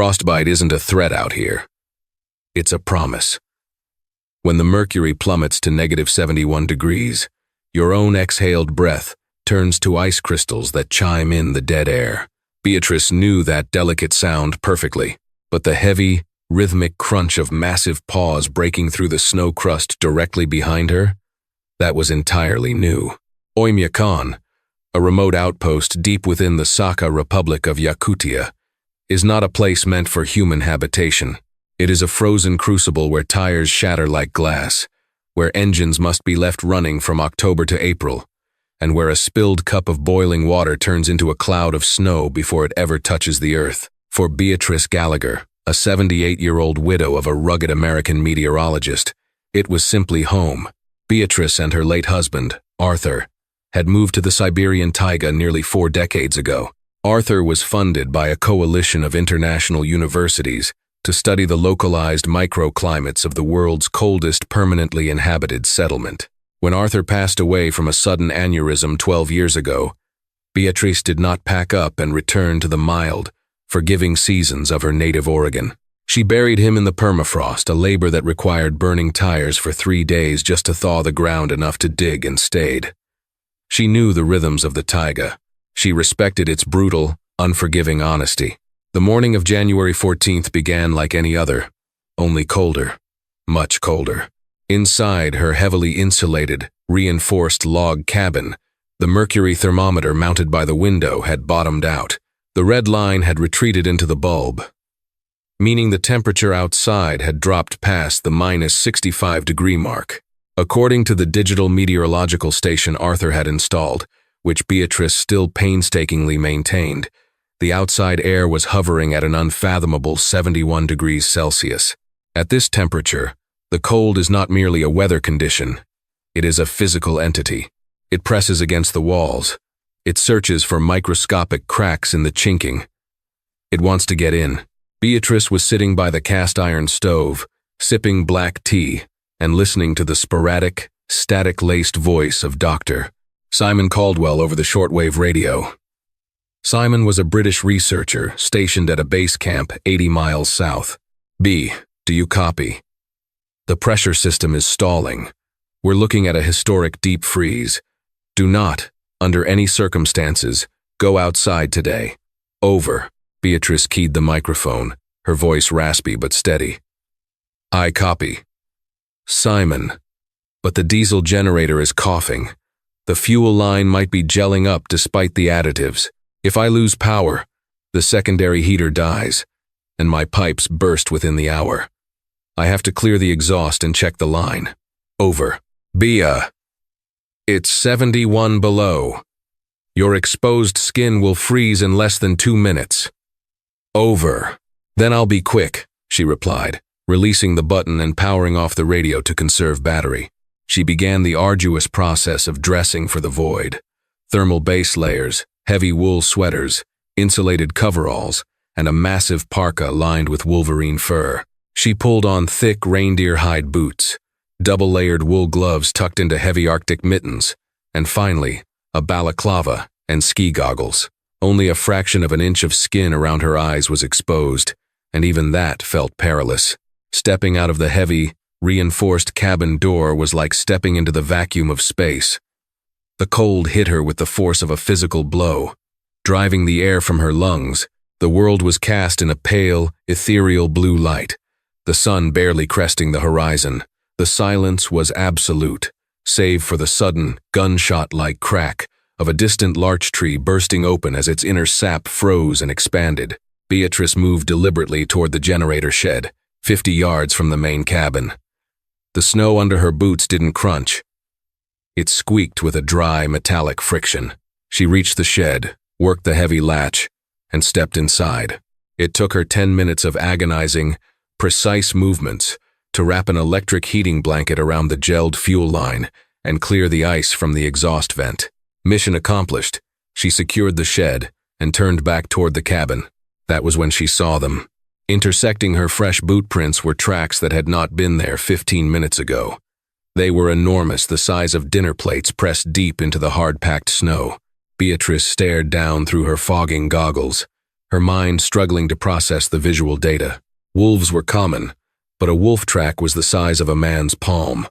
Frostbite isn't a threat out here. It's a promise. When the mercury plummets to -71 degrees, your own exhaled breath turns to ice crystals that chime in the dead air. Beatrice knew that delicate sound perfectly, but the heavy, rhythmic crunch of massive paws breaking through the snow crust directly behind her, that was entirely new. Oymyakon, a remote outpost deep within the Sakha Republic of Yakutia, is not a place meant for human habitation. It is a frozen crucible where tires shatter like glass, where engines must be left running from October to April, and where a spilled cup of boiling water turns into a cloud of snow before it ever touches the earth. For Beatrice Gallagher, a 78-year-old widow of a rugged American meteorologist, it was simply home. Beatrice and her late husband, Arthur, had moved to the Siberian taiga nearly 4 decades ago. Arthur was funded by a coalition of international universities to study the localized microclimates of the world's coldest permanently inhabited settlement. When Arthur passed away from a sudden aneurysm 12 years ago, Beatrice did not pack up and return to the mild, forgiving seasons of her native Oregon. She buried him in the permafrost, a labor that required burning tires for 3 days just to thaw the ground enough to dig and stayed. She knew the rhythms of the taiga. She respected its brutal, unforgiving honesty. The morning of January 14th began like any other, only colder, much colder. Inside her heavily insulated, reinforced log cabin, the mercury thermometer mounted by the window had bottomed out. The red line had retreated into the bulb, meaning the temperature outside had dropped past the -65-degree mark. According to the digital meteorological station Arthur had installed, which Beatrice still painstakingly maintained, the outside air was hovering at an unfathomable 71 degrees Celsius. At this temperature, the cold is not merely a weather condition, it is a physical entity. It presses against the walls. It searches for microscopic cracks in the chinking. It wants to get in. Beatrice was sitting by the cast-iron stove, sipping black tea and listening to the sporadic, static-laced voice of Dr. Simon Caldwell over the shortwave radio. Simon was a British researcher stationed at a base camp 80 miles south. "B, do you copy? The pressure system is stalling. We're looking at a historic deep freeze. Do not, under any circumstances, go outside today. Over." Beatrice keyed the microphone, her voice raspy but steady. "I copy." "Simon, but the diesel generator is coughing. The fuel line might be gelling up despite the additives. If I lose power, the secondary heater dies, and my pipes burst within the hour. I have to clear the exhaust and check the line. Over." "Bea, it's 71 below. Your exposed skin will freeze in less than 2 minutes. Over." "Then I'll be quick," she replied, releasing the button and powering off the radio to conserve battery. She began the arduous process of dressing for the void. Thermal base layers, heavy wool sweaters, insulated coveralls, and a massive parka lined with wolverine fur. She pulled on thick reindeer hide boots, double-layered wool gloves tucked into heavy Arctic mittens, and finally, a balaclava and ski goggles. Only a fraction of an inch of skin around her eyes was exposed, and even that felt perilous. Stepping out of the heavy, reinforced cabin door was like stepping into the vacuum of space. The cold hit her with the force of a physical blow. Driving the air from her lungs, the world was cast in a pale, ethereal blue light, the sun barely cresting the horizon. The silence was absolute, save for the sudden, gunshot-like crack of a distant larch tree bursting open as its inner sap froze and expanded. Beatrice moved deliberately toward the generator shed, 50 yards from the main cabin. The snow under her boots didn't crunch. It squeaked with a dry, metallic friction. She reached the shed, worked the heavy latch, and stepped inside. It took her 10 minutes of agonizing, precise movements to wrap an electric heating blanket around the gelled fuel line and clear the ice from the exhaust vent. Mission accomplished. She secured the shed and turned back toward the cabin. That was when she saw them. Intersecting her fresh boot prints were tracks that had not been there 15 minutes ago. They were enormous, the size of dinner plates pressed deep into the hard-packed snow. Beatrice stared down through her fogging goggles, her mind struggling to process the visual data. Wolves were common, but a wolf track was the size of a man's palm.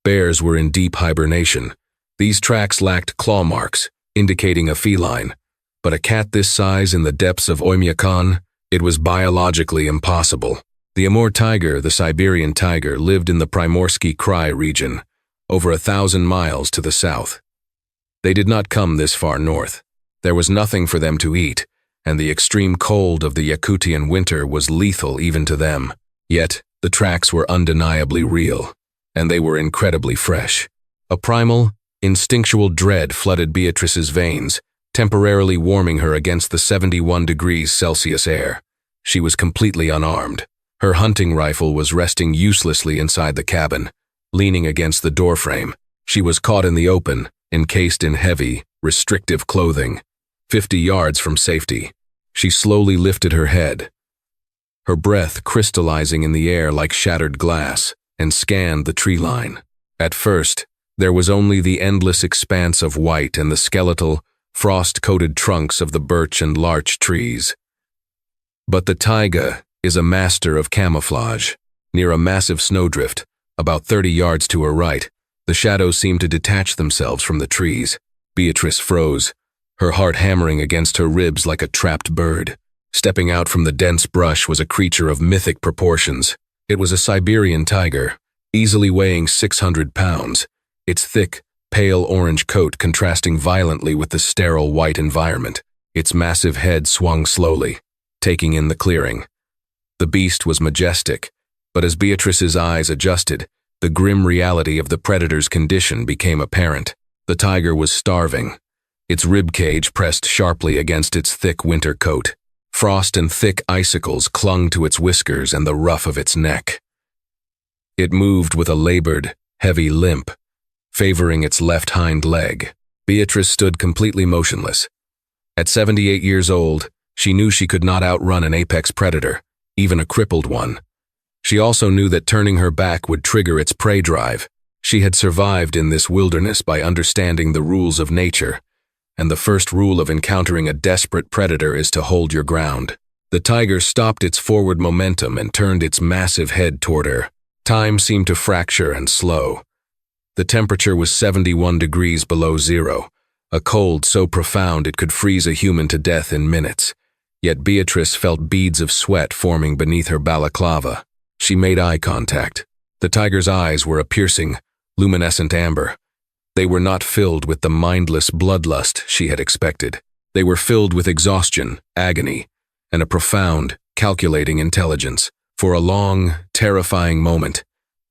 Bears were in deep hibernation. These tracks lacked claw marks, indicating a feline, but a cat this size in the depths of Oymyakon, it was biologically impossible. The Amur tiger, the Siberian tiger, lived in the Primorsky Krai region, over 1,000 miles to the south. They did not come this far north. There was nothing for them to eat, and the extreme cold of the Yakutian winter was lethal even to them. Yet, the tracks were undeniably real, and they were incredibly fresh. A primal, instinctual dread flooded Beatrice's veins, temporarily warming her against the 71 degrees Celsius air. She was completely unarmed. Her hunting rifle was resting uselessly inside the cabin, leaning against the doorframe. She was caught in the open, encased in heavy, restrictive clothing. 50 yards from safety, she slowly lifted her head, her breath crystallizing in the air like shattered glass, and scanned the tree line. At first, there was only the endless expanse of white and the skeletal, frost-coated trunks of the birch and larch trees. But the taiga is a master of camouflage. Near a massive snowdrift, about 30 yards to her right, the shadows seemed to detach themselves from the trees. Beatrice froze, her heart hammering against her ribs like a trapped bird. Stepping out from the dense brush was a creature of mythic proportions. It was a Siberian tiger, easily weighing 600 pounds, its thick, pale orange coat contrasting violently with the sterile white environment. Its massive head swung slowly, taking in the clearing. The beast was majestic, but as Beatrice's eyes adjusted, the grim reality of the predator's condition became apparent. The tiger was starving, its ribcage pressed sharply against its thick winter coat. Frost and thick icicles clung to its whiskers and the ruff of its neck. It moved with a labored, heavy limp, favoring its left hind leg. Beatrice stood completely motionless. At 78 years old, she knew she could not outrun an apex predator, even a crippled one. She also knew that turning her back would trigger its prey drive. She had survived in this wilderness by understanding the rules of nature, and the first rule of encountering a desperate predator is to hold your ground. The tiger stopped its forward momentum and turned its massive head toward her. Time seemed to fracture and slow. The temperature was 71 degrees below zero, a cold so profound it could freeze a human to death in minutes. Yet Beatrice felt beads of sweat forming beneath her balaclava. She made eye contact. The tiger's eyes were a piercing, luminescent amber. They were not filled with the mindless bloodlust she had expected. They were filled with exhaustion, agony, and a profound, calculating intelligence. For a long, terrifying moment,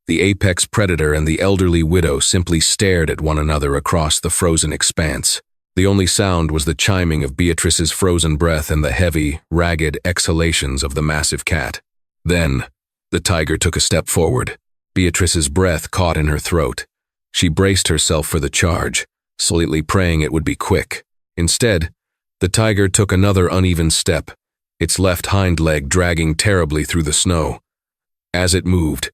the apex predator and the elderly widow simply stared at one another across the frozen expanse. The only sound was the chiming of Beatrice's frozen breath and the heavy, ragged exhalations of the massive cat. Then, the tiger took a step forward. Beatrice's breath caught in her throat. She braced herself for the charge, slightly praying it would be quick. Instead, the tiger took another uneven step, its left hind leg dragging terribly through the snow. As it moved,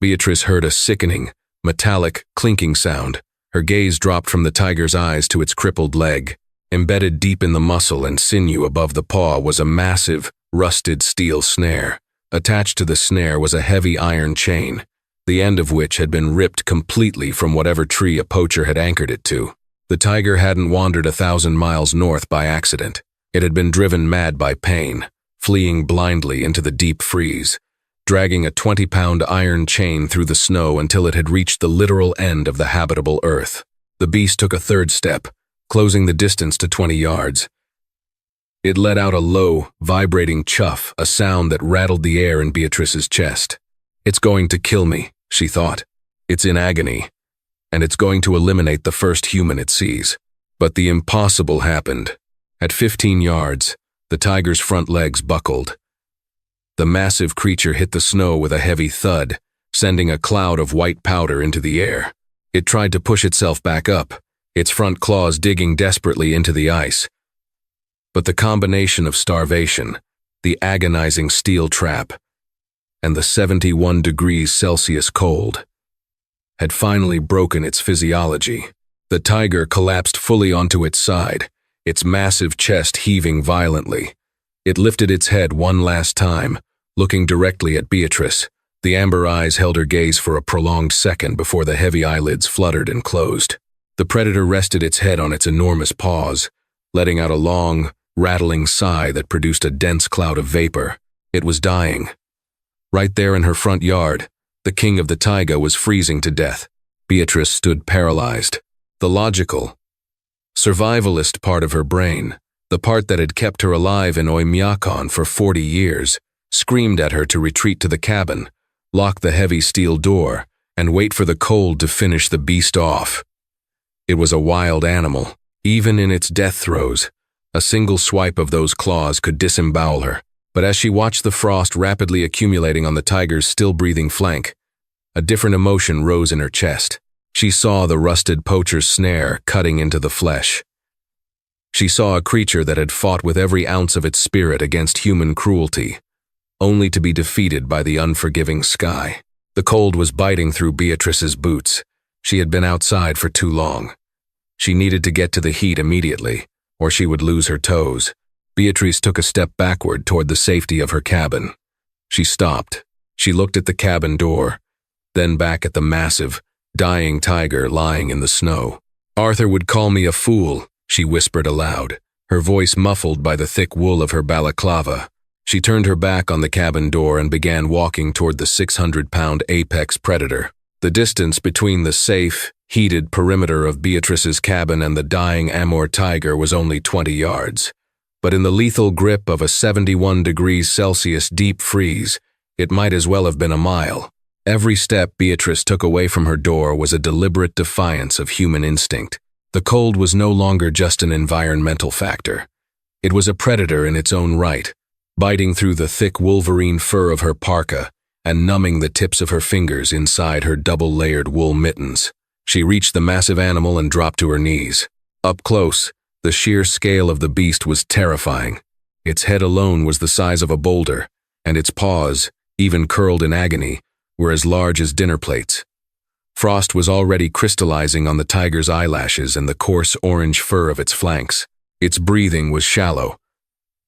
Beatrice heard a sickening, metallic, clinking sound. Her gaze dropped from the tiger's eyes to its crippled leg. Embedded deep in the muscle and sinew above the paw was a massive, rusted steel snare. Attached to the snare was a heavy iron chain, the end of which had been ripped completely from whatever tree a poacher had anchored it to. The tiger hadn't wandered 1,000 miles north by accident. It had been driven mad by pain, fleeing blindly into the deep freeze, dragging a 20-pound iron chain through the snow until it had reached the literal end of the habitable earth. The beast took a third step, closing the distance to 20 yards. It let out a low, vibrating chuff, a sound that rattled the air in Beatrice's chest. It's going to kill me, she thought. It's in agony, and it's going to eliminate the first human it sees. But the impossible happened. At 15 yards, the tiger's front legs buckled. The massive creature hit the snow with a heavy thud, sending a cloud of white powder into the air. It tried to push itself back up, its front claws digging desperately into the ice. But the combination of starvation, the agonizing steel trap, and the 71 degrees Celsius cold had finally broken its physiology. The tiger collapsed fully onto its side, its massive chest heaving violently. It lifted its head one last time, looking directly at Beatrice. The amber eyes held her gaze for a prolonged second before the heavy eyelids fluttered and closed. The predator rested its head on its enormous paws, letting out a long, rattling sigh that produced a dense cloud of vapor. It was dying. Right there in her front yard, the king of the taiga was freezing to death. Beatrice stood paralyzed. The logical, survivalist part of her brain, the part that had kept her alive in Oymyakon for 40 years, screamed at her to retreat to the cabin, lock the heavy steel door, and wait for the cold to finish the beast off. It was a wild animal. Even in its death throes, a single swipe of those claws could disembowel her. But as she watched the frost rapidly accumulating on the tiger's still-breathing flank, a different emotion rose in her chest. She saw the rusted poacher's snare cutting into the flesh. She saw a creature that had fought with every ounce of its spirit against human cruelty, only to be defeated by the unforgiving sky. The cold was biting through Beatrice's boots. She had been outside for too long. She needed to get to the heat immediately, or she would lose her toes. Beatrice took a step backward toward the safety of her cabin. She stopped. She looked at the cabin door, then back at the massive, dying tiger lying in the snow. "Arthur would call me a fool," she whispered aloud, her voice muffled by the thick wool of her balaclava. She turned her back on the cabin door and began walking toward the 600-pound apex predator. The distance between the safe, heated perimeter of Beatrice's cabin and the dying Amur tiger was only 20 yards. But in the lethal grip of a 71 degrees Celsius deep freeze, it might as well have been a mile. Every step Beatrice took away from her door was a deliberate defiance of human instinct. The cold was no longer just an environmental factor. It was a predator in its own right, biting through the thick wolverine fur of her parka and numbing the tips of her fingers inside her double-layered wool mittens. She reached the massive animal and dropped to her knees. Up close, the sheer scale of the beast was terrifying. Its head alone was the size of a boulder, and its paws, even curled in agony, were as large as dinner plates. Frost was already crystallizing on the tiger's eyelashes and the coarse orange fur of its flanks. Its breathing was shallow,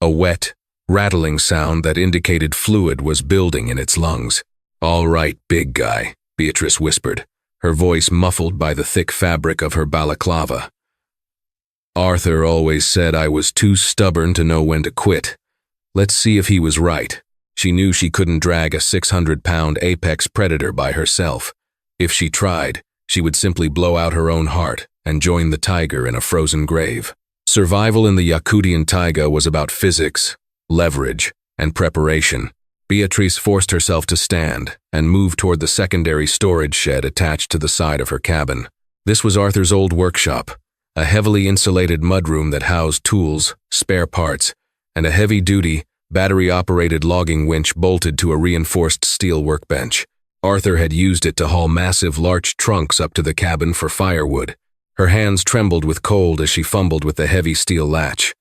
a wet, rattling sound that indicated fluid was building in its lungs. "All right, big guy," Beatrice whispered, her voice muffled by the thick fabric of her balaclava. "Arthur always said I was too stubborn to know when to quit. Let's see if he was right." She knew she couldn't drag a 600-pound apex predator by herself. If she tried, she would simply blow out her own heart and join the tiger in a frozen grave. Survival in the Yakutian taiga was about physics, leverage, and preparation. Beatrice forced herself to stand and move toward the secondary storage shed attached to the side of her cabin. This was Arthur's old workshop, a heavily insulated mudroom that housed tools, spare parts, and a heavy-duty, battery-operated logging winch bolted to a reinforced steel workbench. Arthur had used it to haul massive larch trunks up to the cabin for firewood. Her hands trembled with cold as she fumbled with the heavy steel latch.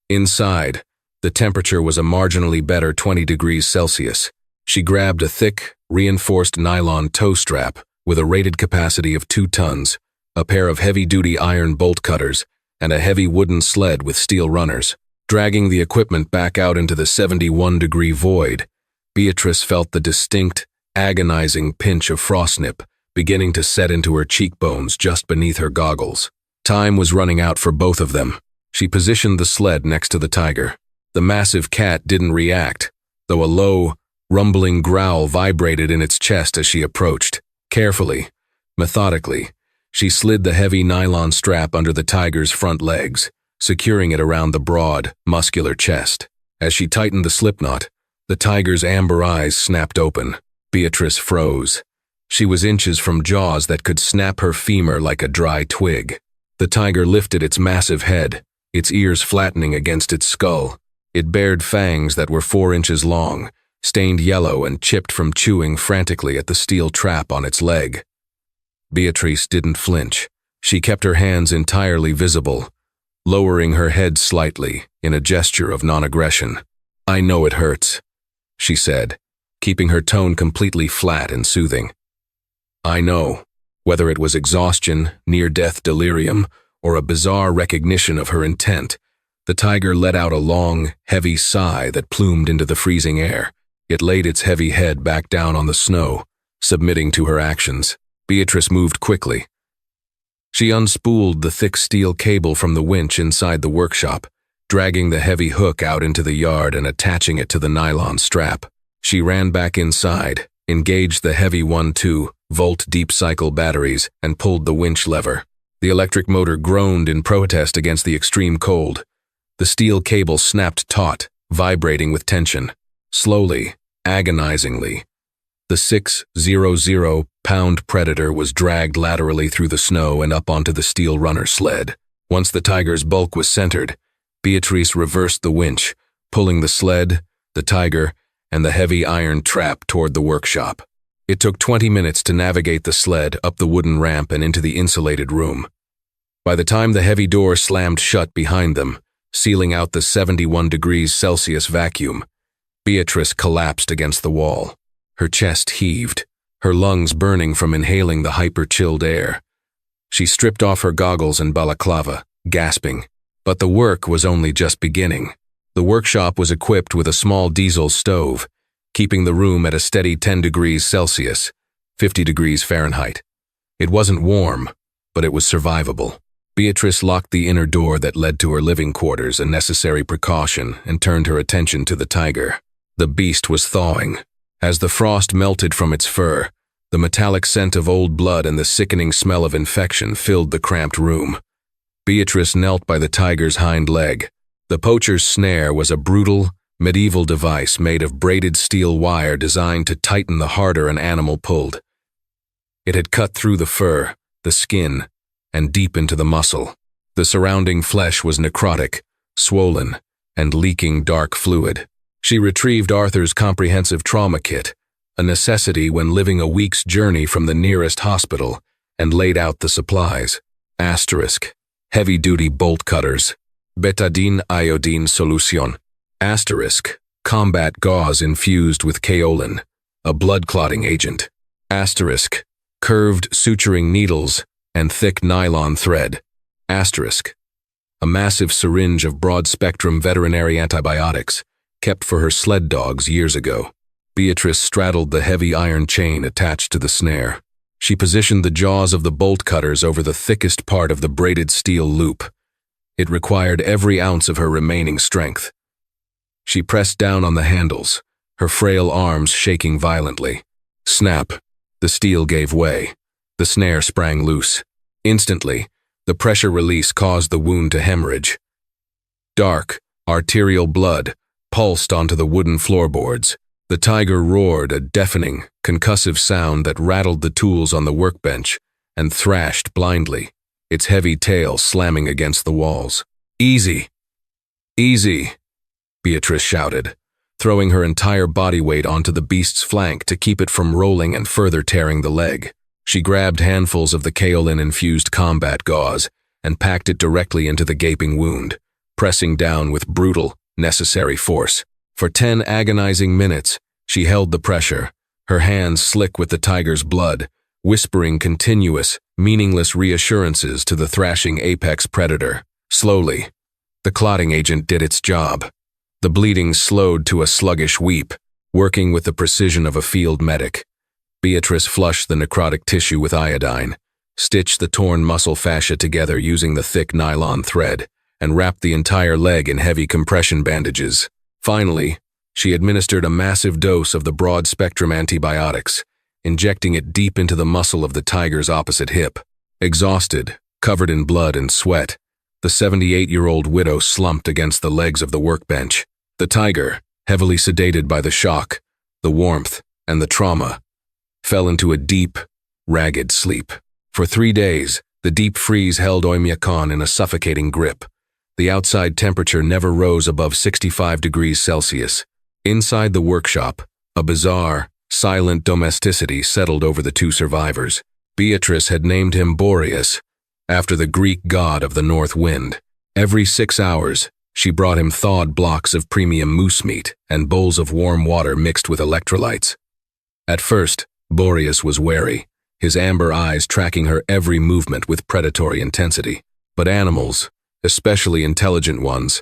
Inside, the temperature was a marginally better 20 degrees Celsius. She grabbed a thick, reinforced nylon tow strap with a rated capacity of 2 tons, a pair of heavy-duty iron bolt cutters, and a heavy wooden sled with steel runners. Dragging the equipment back out into the 71-degree void, Beatrice felt the distinct, agonizing pinch of frostnip beginning to set into her cheekbones just beneath her goggles. Time was running out for both of them. She positioned the sled next to the tiger. The massive cat didn't react, though a low, rumbling growl vibrated in its chest as she approached. Carefully, methodically, she slid the heavy nylon strap under the tiger's front legs, securing it around the broad, muscular chest. As she tightened the slipknot, the tiger's amber eyes snapped open. Beatrice froze. She was inches from jaws that could snap her femur like a dry twig. The tiger lifted its massive head, its ears flattening against its skull. It bared fangs that were 4 inches long, stained yellow and chipped from chewing frantically at the steel trap on its leg. Beatrice didn't flinch. She kept her hands entirely visible, lowering her head slightly in a gesture of non-aggression. "I know it hurts," she said, keeping her tone completely flat and soothing. "I know," whether it was exhaustion, near-death delirium, or a bizarre recognition of her intent. The tiger let out a long, heavy sigh that plumed into the freezing air. It laid its heavy head back down on the snow, submitting to her actions. Beatrice moved quickly. She unspooled the thick steel cable from the winch inside the workshop, dragging the heavy hook out into the yard and attaching it to the nylon strap. She ran back inside, engaged the heavy 1-2-volt deep cycle batteries, and pulled the winch lever. The electric motor groaned in protest against the extreme cold. The steel cable snapped taut, vibrating with tension. Slowly, agonizingly, the 600-pound predator was dragged laterally through the snow and up onto the steel runner sled. Once the tiger's bulk was centered, Beatrice reversed the winch, pulling the sled, the tiger, and the heavy iron trap toward the workshop. It took 20 minutes to navigate the sled up the wooden ramp and into the insulated room. By the time the heavy door slammed shut behind them, sealing out the 71 degrees Celsius vacuum, Beatrice collapsed against the wall. Her chest heaved, her lungs burning from inhaling the hyper-chilled air. She stripped off her goggles and balaclava, gasping. But the work was only just beginning. The workshop was equipped with a small diesel stove, keeping the room at a steady 10 degrees Celsius, 50 degrees Fahrenheit. It wasn't warm, but it was survivable. Beatrice locked the inner door that led to her living quarters, a necessary precaution, and turned her attention to the tiger. The beast was thawing. As the frost melted from its fur, the metallic scent of old blood and the sickening smell of infection filled the cramped room. Beatrice knelt by the tiger's hind leg. The poacher's snare was a brutal, medieval device made of braided steel wire designed to tighten the harder an animal pulled. It had cut through the fur, the skin, and deep into the muscle. The surrounding flesh was necrotic, swollen, and leaking dark fluid. She retrieved Arthur's comprehensive trauma kit, a necessity when living a week's journey from the nearest hospital, and laid out the supplies. Asterisk. Heavy-duty bolt cutters. Betadine iodine solution. Asterisk. Combat gauze infused with kaolin, a blood-clotting agent. Asterisk. Curved suturing needles and thick nylon thread. Asterisk. A massive syringe of broad-spectrum veterinary antibiotics, kept for her sled dogs years ago. Beatrice straddled the heavy iron chain attached to the snare. She positioned the jaws of the bolt cutters over the thickest part of the braided steel loop. It required every ounce of her remaining strength. She pressed down on the handles, her frail arms shaking violently. Snap! The steel gave way. The snare sprang loose. Instantly, the pressure release caused the wound to hemorrhage. Dark, arterial blood pulsed onto the wooden floorboards. The tiger roared a deafening, concussive sound that rattled the tools on the workbench and thrashed blindly, its heavy tail slamming against the walls. "Easy! Easy!" Beatrice shouted, throwing her entire body weight onto the beast's flank to keep it from rolling and further tearing the leg. She grabbed handfuls of the kaolin-infused combat gauze and packed it directly into the gaping wound, pressing down with brutal, necessary force. For 10 agonizing minutes, she held the pressure, her hands slick with the tiger's blood, whispering continuous, meaningless reassurances to the thrashing apex predator. Slowly, the clotting agent did its job. The bleeding slowed to a sluggish weep, working with the precision of a field medic. Beatrice flushed the necrotic tissue with iodine, stitched the torn muscle fascia together using the thick nylon thread, and wrapped the entire leg in heavy compression bandages. Finally, she administered a massive dose of the broad-spectrum antibiotics, injecting it deep into the muscle of the tiger's opposite hip. Exhausted, covered in blood and sweat, the 78-year-old widow slumped against the legs of the workbench. The tiger, heavily sedated by the shock, the warmth, and the trauma, fell into a deep, ragged sleep. For 3 days, the deep freeze held Oymyakon in a suffocating grip. The outside temperature never rose above 65 degrees Celsius. Inside the workshop, a bizarre, silent domesticity settled over the two survivors. Beatrice had named him Boreas, after the Greek god of the north wind. Every 6 hours, she brought him thawed blocks of premium moose meat and bowls of warm water mixed with electrolytes. At first, Boreas was wary, his amber eyes tracking her every movement with predatory intensity. But animals, especially intelligent ones,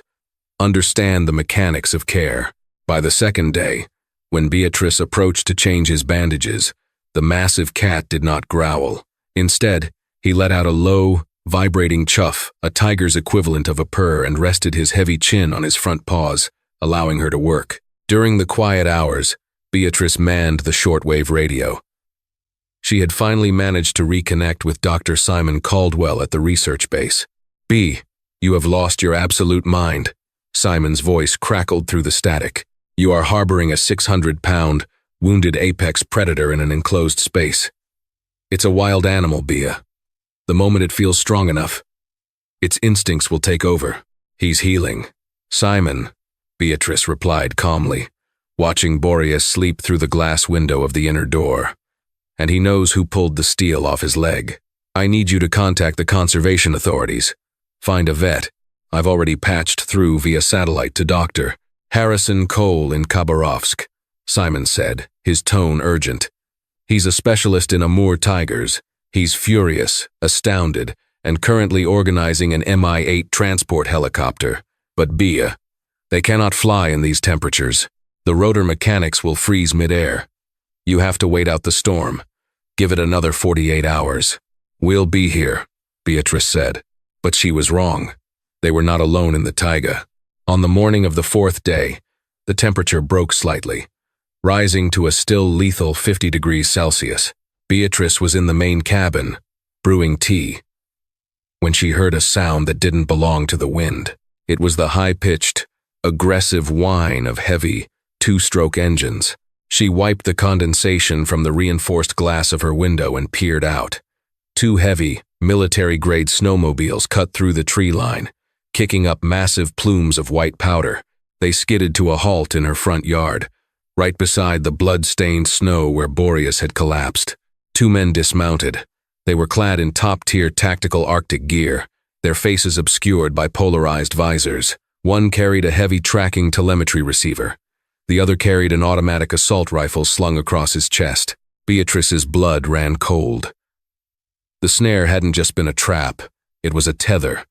understand the mechanics of care. By the second day, when Beatrice approached to change his bandages, the massive cat did not growl. Instead, he let out a low, vibrating chuff, a tiger's equivalent of a purr, and rested his heavy chin on his front paws, allowing her to work. During the quiet hours, Beatrice manned the shortwave radio. She had finally managed to reconnect with Dr. Simon Caldwell at the research base. "B, you have lost your absolute mind." Simon's voice crackled through the static. "You are harboring a 600-pound, wounded apex predator in an enclosed space. It's a wild animal, Bea. The moment it feels strong enough, its instincts will take over. He's healing." "Simon," Beatrice replied calmly, watching Boreas sleep through the glass window of the inner door. "And he knows who pulled the steel off his leg. I need you to contact the conservation authorities. Find a vet. I've already patched through via satellite to Dr. Harrison Cole in Khabarovsk," Simon said, his tone urgent. "He's a specialist in Amur tigers. He's furious, astounded, and currently organizing an Mi-8 transport helicopter. But Bea, they cannot fly in these temperatures. The rotor mechanics will freeze midair. You have to wait out the storm. Give it another 48 hours. We'll be here," Beatrice said. But she was wrong. They were not alone in the taiga. On the morning of the fourth day, the temperature broke slightly, rising to a still lethal 50 degrees Celsius. Beatrice was in the main cabin, brewing tea, when she heard a sound that didn't belong to the wind. It was the high-pitched, aggressive whine of heavy, two-stroke engines. She wiped the condensation from the reinforced glass of her window and peered out. Two heavy, military-grade snowmobiles cut through the tree line, kicking up massive plumes of white powder. They skidded to a halt in her front yard, right beside the blood-stained snow where Boreas had collapsed. Two men dismounted. They were clad in top-tier tactical Arctic gear, their faces obscured by polarized visors. One carried a heavy tracking telemetry receiver. The other carried an automatic assault rifle slung across his chest. Beatrice's blood ran cold. The snare hadn't just been a trap, it was a tether.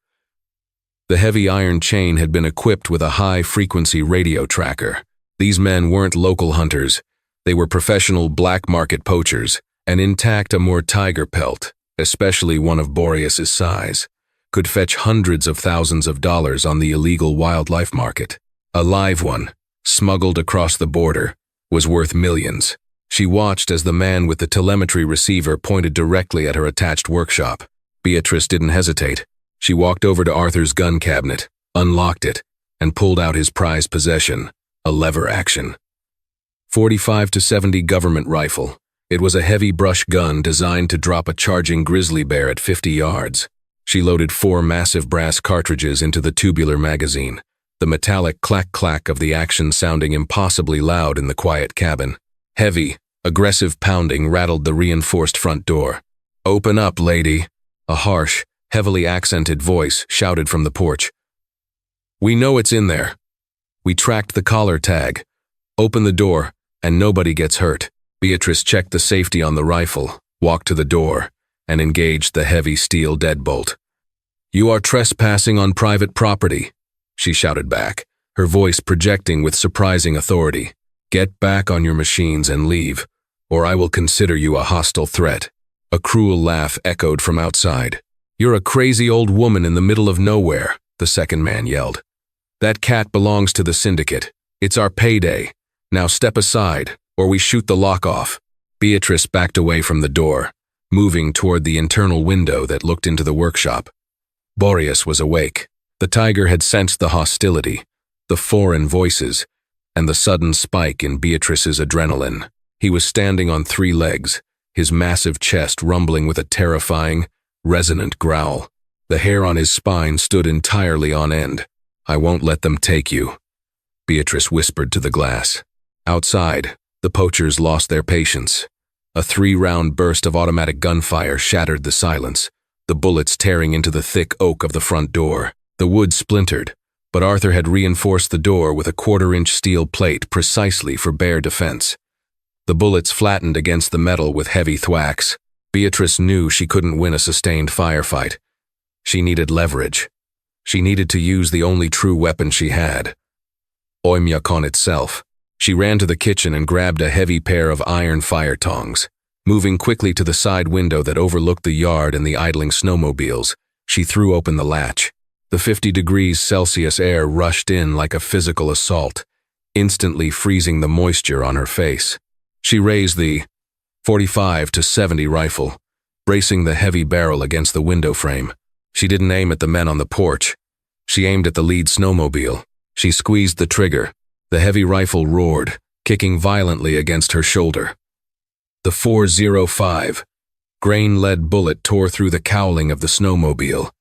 The heavy iron chain had been equipped with a high-frequency radio tracker. These men weren't local hunters. They were professional black market poachers. An intact Amur tiger pelt, especially one of Boreas's size, could fetch hundreds of thousands of dollars on the illegal wildlife market. A live one, smuggled across the border, was worth millions. She watched as the man with the telemetry receiver pointed directly at her attached workshop. Beatrice didn't hesitate. She walked over to Arthur's gun cabinet, unlocked it, and pulled out his prized possession, a lever action. 45-70 government rifle. It was a heavy brush gun designed to drop a charging grizzly bear at 50 yards. She loaded 4 massive brass cartridges into the tubular magazine, the metallic clack-clack of the action sounding impossibly loud in the quiet cabin. Heavy, aggressive pounding rattled the reinforced front door. "Open up, lady," a harsh, heavily accented voice shouted from the porch. "We know it's in there. We tracked the collar tag. Open the door, and nobody gets hurt." Beatrice checked the safety on the rifle, walked to the door, and engaged the heavy steel deadbolt. "You are trespassing on private property," she shouted back, her voice projecting with surprising authority. "Get back on your machines and leave, or I will consider you a hostile threat." A cruel laugh echoed from outside. "You're a crazy old woman in the middle of nowhere," the second man yelled. "That cat belongs to the syndicate. It's our payday. Now step aside, or we shoot the lock off." Beatrice backed away from the door, moving toward the internal window that looked into the workshop. Boreas was awake. The tiger had sensed the hostility, the foreign voices, and the sudden spike in Beatrice's adrenaline. He was standing on 3 legs, his massive chest rumbling with a terrifying, resonant growl. The hair on his spine stood entirely on end. "I won't let them take you," Beatrice whispered to the glass. Outside, the poachers lost their patience. A 3-round burst of automatic gunfire shattered the silence, the bullets tearing into the thick oak of the front door. The wood splintered, but Arthur had reinforced the door with a 1/4-inch steel plate precisely for bear defense. The bullets flattened against the metal with heavy thwacks. Beatrice knew she couldn't win a sustained firefight. She needed leverage. She needed to use the only true weapon she had. Oymyakon itself. She ran to the kitchen and grabbed a heavy pair of iron fire tongs. Moving quickly to the side window that overlooked the yard and the idling snowmobiles, she threw open the latch. The 50 degrees Celsius air rushed in like a physical assault, instantly freezing the moisture on her face. She raised the .45-70 rifle, bracing the heavy barrel against the window frame. She didn't aim at the men on the porch. She aimed at the lead snowmobile. She squeezed the trigger. The heavy rifle roared, kicking violently against her shoulder. The .405 grain-lead bullet tore through the cowling of the snowmobile,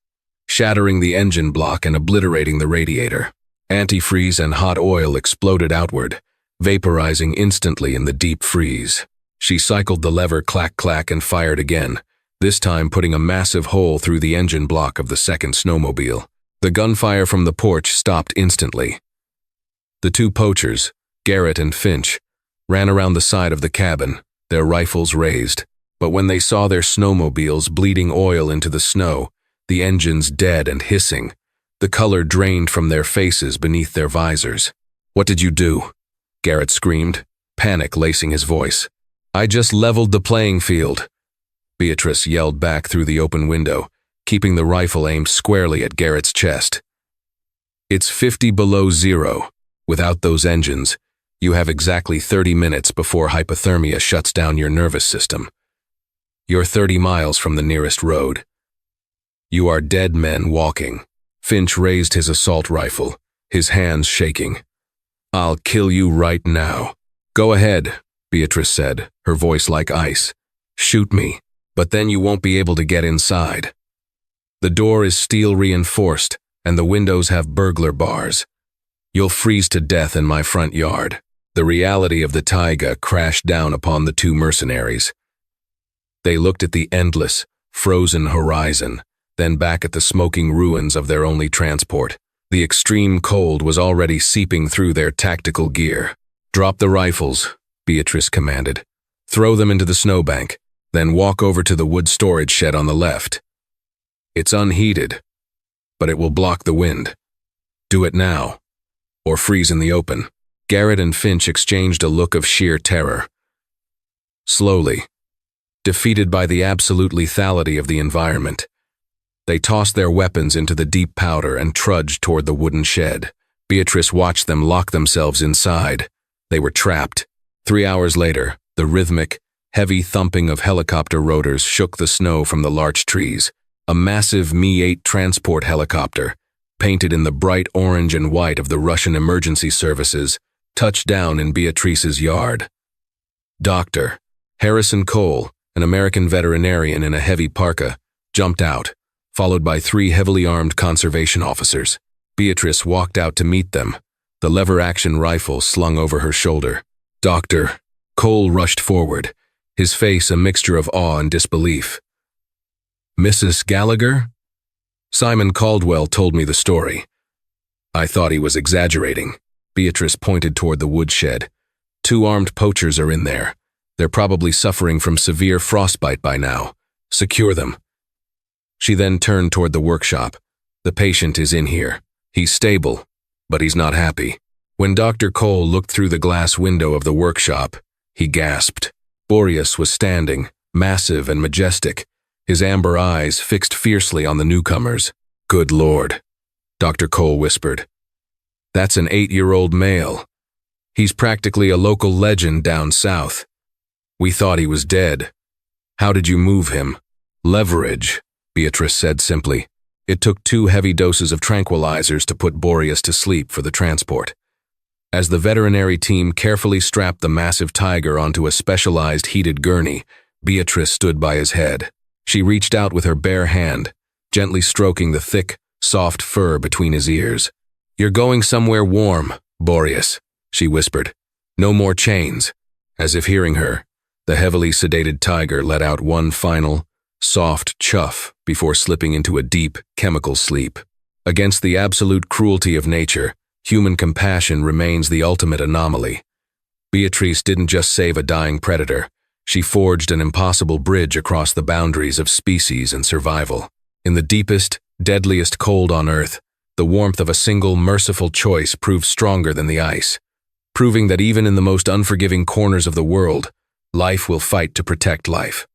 shattering the engine block and obliterating the radiator. Antifreeze and hot oil exploded outward, vaporizing instantly in the deep freeze. She cycled the lever clack-clack and fired again, this time putting a massive hole through the engine block of the second snowmobile. The gunfire from the porch stopped instantly. The two poachers, Garrett and Finch, ran around the side of the cabin, their rifles raised. But when they saw their snowmobiles bleeding oil into the snow, the engines dead and hissing, the color drained from their faces beneath their visors. "What did you do?" Garrett screamed, panic lacing his voice. "I just leveled the playing field," Beatrice yelled back through the open window, keeping the rifle aimed squarely at Garrett's chest. "It's 50 below zero. Without those engines, you have exactly 30 minutes before hypothermia shuts down your nervous system. You're 30 miles from the nearest road. You are dead men walking." Finch raised his assault rifle, his hands shaking. "I'll kill you right now." "Go ahead," Beatrice said, her voice like ice. "Shoot me, but then you won't be able to get inside. The door is steel reinforced, and the windows have burglar bars. You'll freeze to death in my front yard." The reality of the taiga crashed down upon the two mercenaries. They looked at the endless, frozen horizon, then back at the smoking ruins of their only transport. The extreme cold was already seeping through their tactical gear. "Drop the rifles," Beatrice commanded. "Throw them into the snowbank, then walk over to the wood storage shed on the left. It's unheated, but it will block the wind. Do it now, or freeze in the open." Garrett and Finch exchanged a look of sheer terror. Slowly, defeated by the absolute lethality of the environment, they tossed their weapons into the deep powder and trudged toward the wooden shed. Beatrice watched them lock themselves inside. They were trapped. 3 hours later, the rhythmic, heavy thumping of helicopter rotors shook the snow from the larch trees. A massive Mi-8 transport helicopter, painted in the bright orange and white of the Russian emergency services, touched down in Beatrice's yard. Dr. Harrison Cole, an American veterinarian in a heavy parka, jumped out, followed by 3 heavily armed conservation officers. Beatrice walked out to meet them, the lever-action rifle slung over her shoulder. "Doctor." Cole rushed forward, his face a mixture of awe and disbelief. "Mrs. Gallagher?" "Simon Caldwell told me the story. I thought he was exaggerating." Beatrice pointed toward the woodshed. "2 armed poachers are in there. They're probably suffering from severe frostbite by now. Secure them." She then turned toward the workshop. "The patient is in here. He's stable, but he's not happy." When Dr. Cole looked through the glass window of the workshop, he gasped. Boreas was standing, massive and majestic, his amber eyes fixed fiercely on the newcomers. "Good Lord," Dr. Cole whispered. "That's an 8-year-old male. He's practically a local legend down south. We thought he was dead. How did you move him?" "Leverage," Beatrice said simply. It took 2 heavy doses of tranquilizers to put Boreas to sleep for the transport. As the veterinary team carefully strapped the massive tiger onto a specialized heated gurney, Beatrice stood by his head. She reached out with her bare hand, gently stroking the thick, soft fur between his ears. "You're going somewhere warm, Boreas," she whispered. "No more chains." As if hearing her, the heavily sedated tiger let out one final, soft chuff before slipping into a deep, chemical sleep. Against the absolute cruelty of nature, human compassion remains the ultimate anomaly. Beatrice didn't just save a dying predator, she forged an impossible bridge across the boundaries of species and survival. In the deepest, deadliest cold on Earth, The warmth of a single, merciful choice proves stronger than the ice, proving that even in the most unforgiving corners of the world, life will fight to protect life.